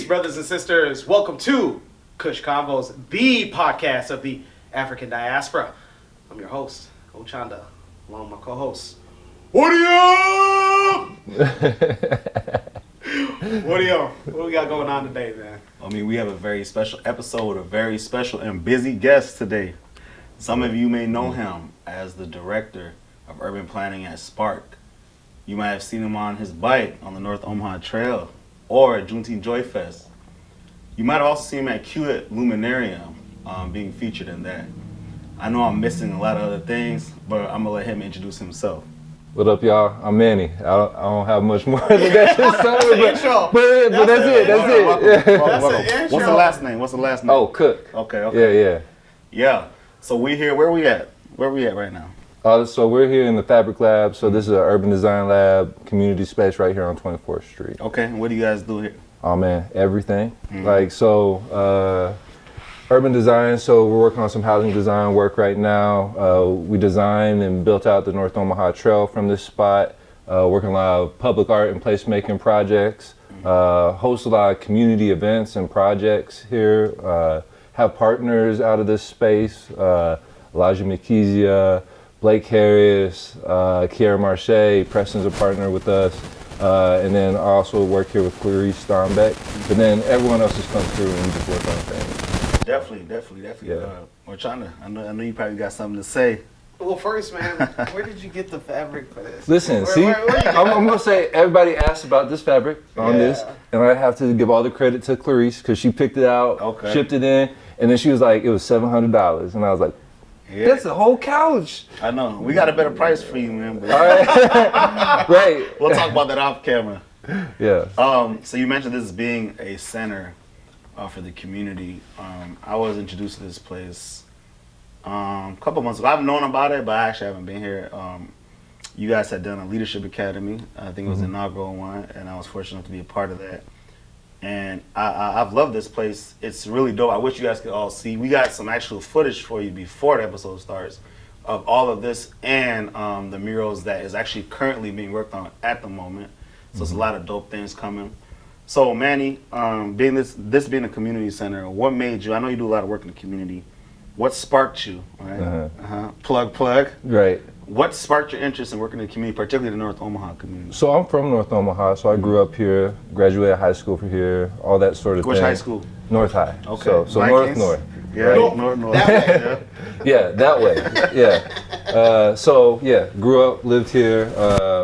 brothers and sisters. Welcome to Kush Konvos, the podcast of the African diaspora. I'm your host, Ochanda, along with my co-host, Wuriem! Wuriem, what we got going on today, man? I mean, we have a very special episode with a very special and busy guest today. Some of you may know him as the director of urban planning at Spark. You might have seen him on his bike on the North Omaha Trail or at Juneteenth Joy Fest. You might have also seen him at Q Luminarium, being featured in that. I know I'm missing a lot of other things, but I'm gonna let him introduce himself. What up, y'all? I'm Manny. I don't have much more than that. That's the intro. But that's it. That's it. That's the intro. What's the last name? Oh, Cook. Okay. Yeah. Yeah. So we here. Where we at? Where we at right now? So we're here in the Fabric Lab. So this is an urban design lab, community space right here on 24th Street. Okay. And what do you guys do here? Oh man, everything. Urban design. So we're working on some housing design work right now. We designed and built out the North Omaha Trail from this spot. Working a lot of public art and placemaking projects. Host a lot of community events and projects here. Have partners out of this space. Elijah McKeesia, Blake Harris, Kiara Marche, Preston's a partner with us. And then I also work here with Clarice Starnbeck. But then everyone else just comes through and we just work on things. Definitely. Yeah. Ochanda, I know you probably got something to say. Well, first, man, where did you get the fabric for this? Listen, Where I'm gonna say everybody asked about this fabric on this, and I have to give all the credit to Clarice because she picked it out, shipped it in, and then she was like, it was $700, and I was like, that's a whole couch. I know. We got a better price for you, man. But All right. Right. We'll talk about that off camera. Yeah. So you mentioned this as being a center for the community. I was introduced to this place a couple months ago. I've known about it, but I actually haven't been here. You guys had done a leadership academy. I think it was the inaugural one, and I was fortunate enough to be a part of that. And I've loved this place. It's really dope. I wish you guys could all see. We got some actual footage for you before the episode starts of all of this and the murals that is actually currently being worked on at the moment. So it's a lot of dope things coming. So Manny, being this being a community center, what made you? I know you do a lot of work in the community. What sparked you? Right? Plug. Right. What sparked your interest in working in the community, particularly the North Omaha community? So I'm from North Omaha, so I grew up here, graduated high school from here, all that sort of thing. Which high school? North High. Okay. So North. Yeah, right? North. Yeah, that way. Yeah. Grew up, lived here.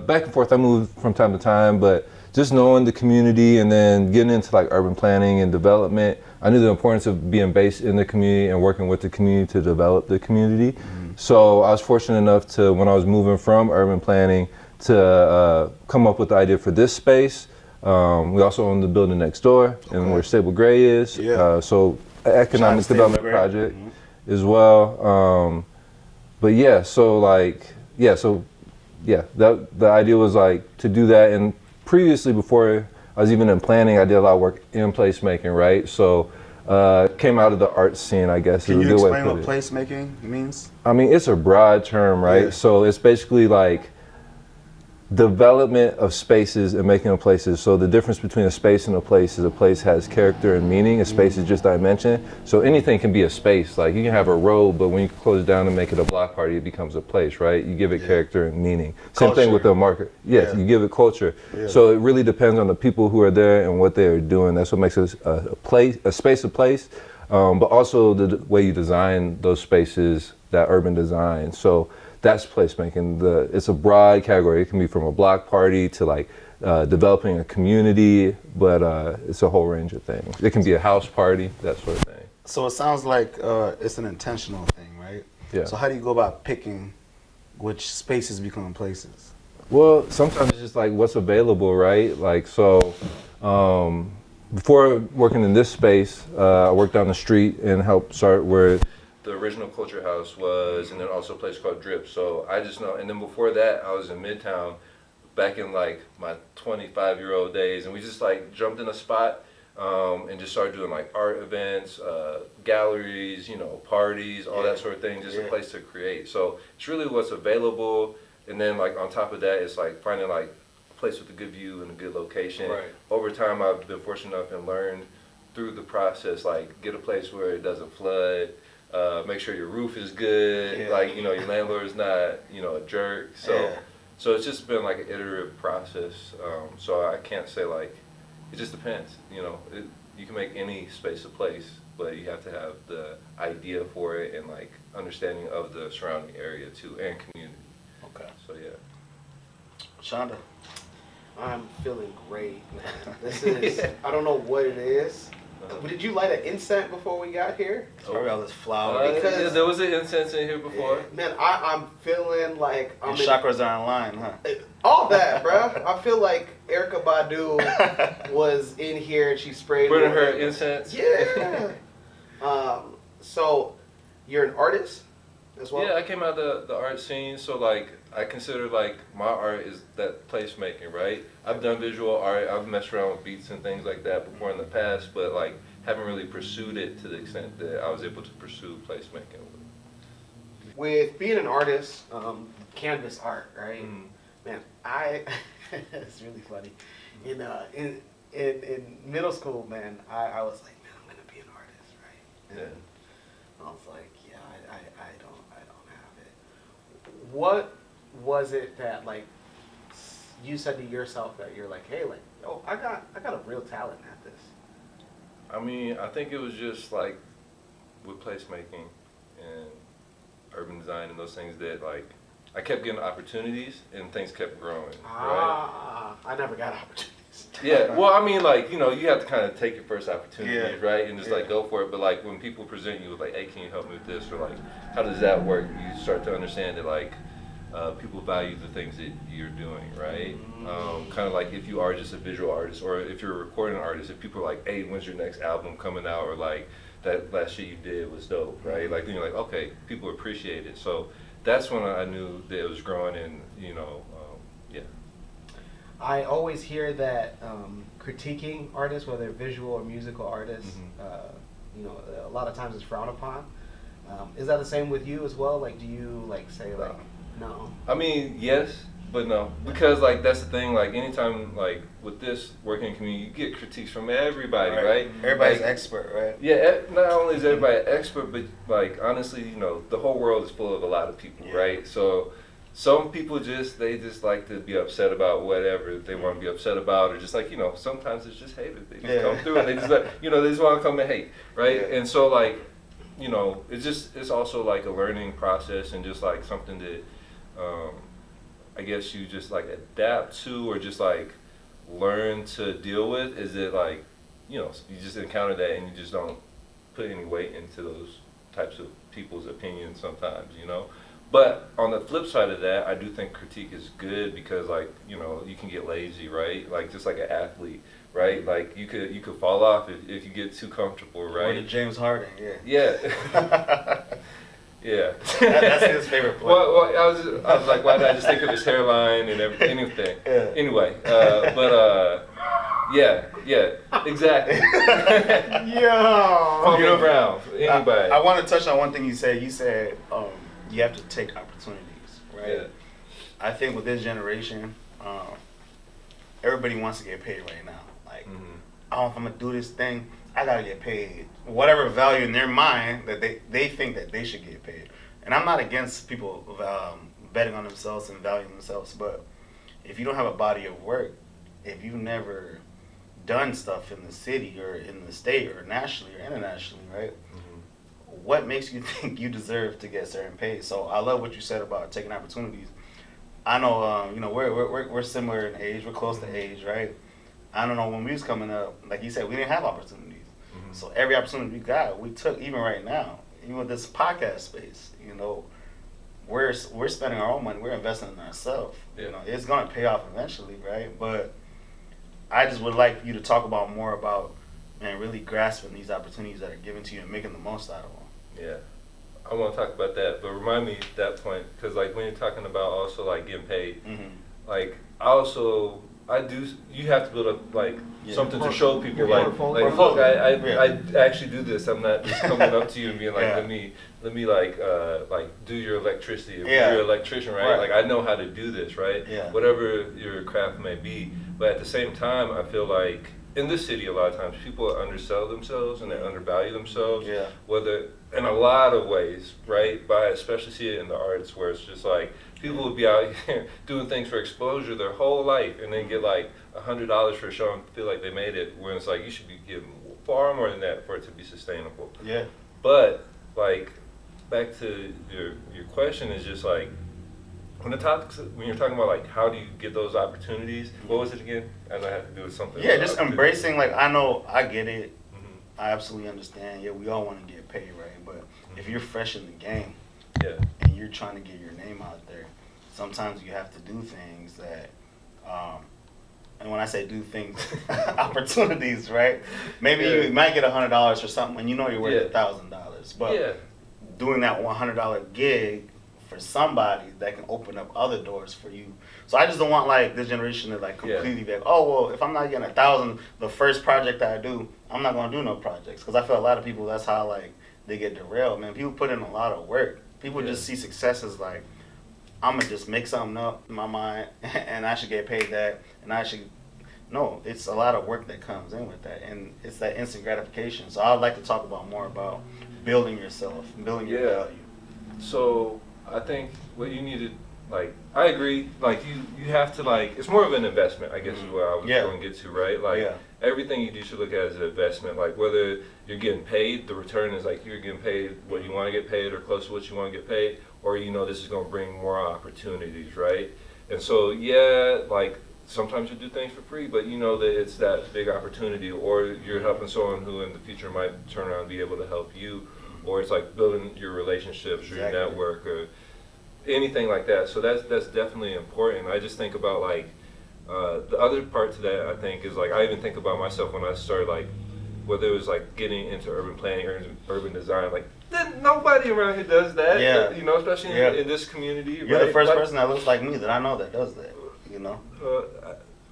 Back and forth, I moved from time to time, but just knowing the community and then getting into like urban planning and development, I knew the importance of being based in the community and working with the community to develop the community. So I was fortunate enough to, when I was moving from urban planning, to come up with the idea for this space. We also own the building next door, and where Stable Gray is. So economic development project as well. The idea was like to do that. And previously, before I was even in planning, I did a lot of work in placemaking, right? So came out of the art scene, I guess. Can you explain what placemaking means? I mean, it's a broad term, right? Yeah. So it's basically like development of spaces and making them places. So the difference between a space and a place is a place has character and meaning. A space is just dimension. So anything can be a space. Like you can have a road, but when you close it down and make it a block party, it becomes a place, right? You give it character and meaning. Same thing with the market. Yes, you give it culture. So it really depends on the people who are there and what they are doing. That's what makes a space a place, but also the way you design those spaces, that urban design. So that's placemaking. It's a broad category. It can be from a block party to like developing a community, but it's a whole range of things. It can be a house party, that sort of thing. So it sounds like it's an intentional thing, right? Yeah. So how do you go about picking which spaces become places? Well, sometimes it's just like what's available, right? Like before working in this space, I worked down the street and helped start where the original Culture House was, and then also a place called Drip. So I just know, and then before that, I was in Midtown back in like my 25-year-old days, and we just like jumped in a spot and just started doing like art events, galleries, parties, all that sort of thing, just a place to create. So it's really what's available, and then like on top of that, it's like finding like place with a good view and a good location. Right. Over time, I've been fortunate enough and learned through the process, like get a place where it doesn't flood, make sure your roof is good, Yeah. like, you know, your landlord is not, you know, a jerk. So, Yeah. so it's just been like an iterative process. So I can't say like, it just depends, you know. You can make any space a place, but you have to have the idea for it and like understanding of the surrounding area too and community. Okay. So yeah. Shonda. I'm feeling great, man. This is, I don't know what it is. Did you light an incense before we got here? Sorry, all this flower. Because- Yeah, there was an incense in here before. Yeah, man, I'm feeling like I'm Your chakras are in line, huh? all that, bro. I feel like Erykah Badu was in here and she sprayed Burning me her with- incense. Yeah. So you're an artist as well? Yeah, I came out of the art scene, so like I consider like my art is that placemaking, right? I've done visual art, I've messed around with beats and things like that before in the past, but like haven't really pursued it to the extent that I was able to pursue placemaking. With being an artist, canvas art, right? Mm. Man, it's really funny. In middle school, man, I was like, man, I'm gonna be an artist, right? And I was like, yeah, I don't have it. What was it that like you said to yourself that you're like, hey, like, oh, I got a real talent at this? I mean, I think it was just like with placemaking and urban design and those things that like I kept getting opportunities and things kept growing, right? I never got opportunities. Yeah, well, I mean, like, you know, you have to kind of take your first opportunities, Yeah. right? And just, like, go for it. But, like, when people present you with, like, hey, can you help me with this? Or, like, how does that work? You start to understand that, like, people value the things that you're doing, right? Kind of like if you are just a visual artist or if you're a recording artist, if people are like, hey, when's your next album coming out? Or, like, that last shit you did was dope, right? Like, then you're like, okay, people appreciate it. So that's when I knew that it was growing and, you know, yeah. I always hear that critiquing artists, whether visual or musical artists, you know, a lot of times it's frowned upon. Is that the same with you as well? Like, do you like say like, no? I mean, yes, but no, because like that's the thing. Like anytime, like with this working in community, you get critiques from everybody, right? Everybody's like, expert, right? Yeah, not only is everybody an expert, but like honestly, you know, the whole world is full of a lot of people, right? So some people they just like to be upset about whatever they want to be upset about, or just like, you know, sometimes it's just haters. They just come through and they just like, you know, they just want to come and hate, right? And so like, you know, it's also like a learning process and just like something that I guess you just like adapt to or just like learn to deal with. Is it like, you know, you just encounter that and you just don't put any weight into those types of people's opinions sometimes, you know? But on the flip side of that, I do think critique is good because, like, you know, you can get lazy, right? Like, just like an athlete, right? Like, you could fall off if you get too comfortable, right? Or the James Harden, Yeah. Yeah. That's his favorite player. Well, I was like, why did I just think of his hairline and anything? Yeah. Anyway, yeah, exactly. Yo. Kobe Brown, anybody. I want to touch on one thing you said. You said you have to take opportunities, right? Yeah. I think with this generation, everybody wants to get paid right now. Like, oh, if I'm gonna do this thing, I gotta get paid. Whatever value in their mind that they think that they should get paid. And I'm not against people betting on themselves and valuing themselves, but if you don't have a body of work, if you've never done stuff in the city or in the state or nationally or internationally, right? What makes you think you deserve to get certain pay? So I love what you said about taking opportunities. I know, you know, we're similar in age. We're close to age, right? I don't know, when we was coming up, like you said, we didn't have opportunities. So every opportunity we got, we took. Even right now, even with this podcast space, you know, we're spending our own money. We're investing in ourselves. Yeah. You know, it's gonna pay off eventually, right? But I just would like you to talk about more about, man, really grasping these opportunities that are given to you and making the most out of them. Yeah, I want to talk about that, but remind me at that point, because like when you're talking about also like getting paid, like I also You have to build up like Yeah. something to show people, Your like portfolio. look, I Yeah. actually do this. I'm not just coming up to you and being like, Yeah. let me like do your electricity. Yeah. You're an electrician, right? Right. Like I know how to do this, right? Yeah. Whatever your craft may be. But at the same time, I feel like in this city, a lot of times people undersell themselves and they undervalue themselves. Yeah. Whether in a lot of ways, right? But I especially see it in the arts where it's just like people would be out here doing things for exposure their whole life and then get like $100 for a show and feel like they made it, when it's like you should be given far more than that for it to be sustainable. Yeah. But like back to your question is just like when you're talking about like how do you get those opportunities, what was it again? I know it had to do with something. Yeah, just embracing, like, I know, I get it. Mhm. I absolutely understand. Yeah, we all want to get paid, right? But if you're fresh in the game Yeah. and you're trying to get your name out there, sometimes you have to do things that, and when I say do things, opportunities, right? Maybe Yeah. you might get $100 for something and you know you're worth Yeah. $1,000. But Yeah. doing that $100 gig for somebody that can open up other doors for you. So I just don't want like this generation to like completely be like, oh well, if I'm not getting 1,000 the first project that I do, I'm not gonna do no projects. Because I feel a lot of people, that's how like they get derailed, man. People put in a lot of work. People just see success as like, I'm gonna just make something up in my mind and I should get paid that, and I should. No, it's a lot of work that comes in with that, and it's that instant gratification. So I'd like to talk about more about building yourself, building your value. So I think what you needed, like, I agree, like you have to like, it's more of an investment, I guess is what I was going to get to, right? Like everything you do should look at as an investment. Like whether you're getting paid, the return is like you're getting paid what you want to get paid or close to what you want to get paid, or you know this is going to bring more opportunities, right? And so yeah, like sometimes you do things for free, but you know that it's that big opportunity, or you're helping someone who in the future might turn around and be able to help you, or it's like building your relationships or your network or anything like that. So that's definitely important. I just think about like the other part to that, I think, is like I even think about myself when I started, like whether it was like getting into urban planning or urban design, like nobody around here does that, you know, especially in this community. You're the first person that looks like me that I know that does that, you know.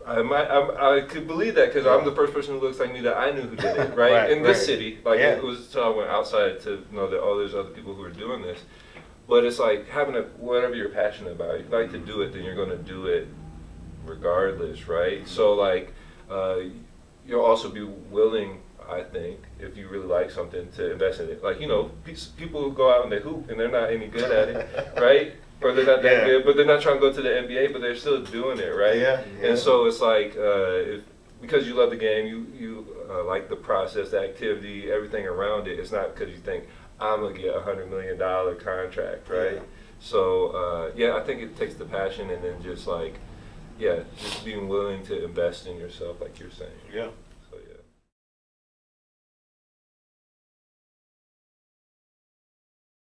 I could believe that because I'm the first person who looks like me that I knew who did it, right? In this city. Like it was until I went outside to know that, oh, there's other people who are doing this. But it's like having whatever you're passionate about, if you like to do it, then you're going to do it regardless, right? So like you'll also be willing, I think, if you really like something, to invest in it. Like, you know, people who go out and they hoop and they're not any good at it, right? Or they're not that good, but they're not trying to go to the NBA, but they're still doing it, right? And so it's like, because you love the game, you like the process, the activity, everything around it. It's not because you think, I'm going to get $100 million contract, right? So, I think it takes the passion and then just like, just being willing to invest in yourself, like you're saying. Yeah.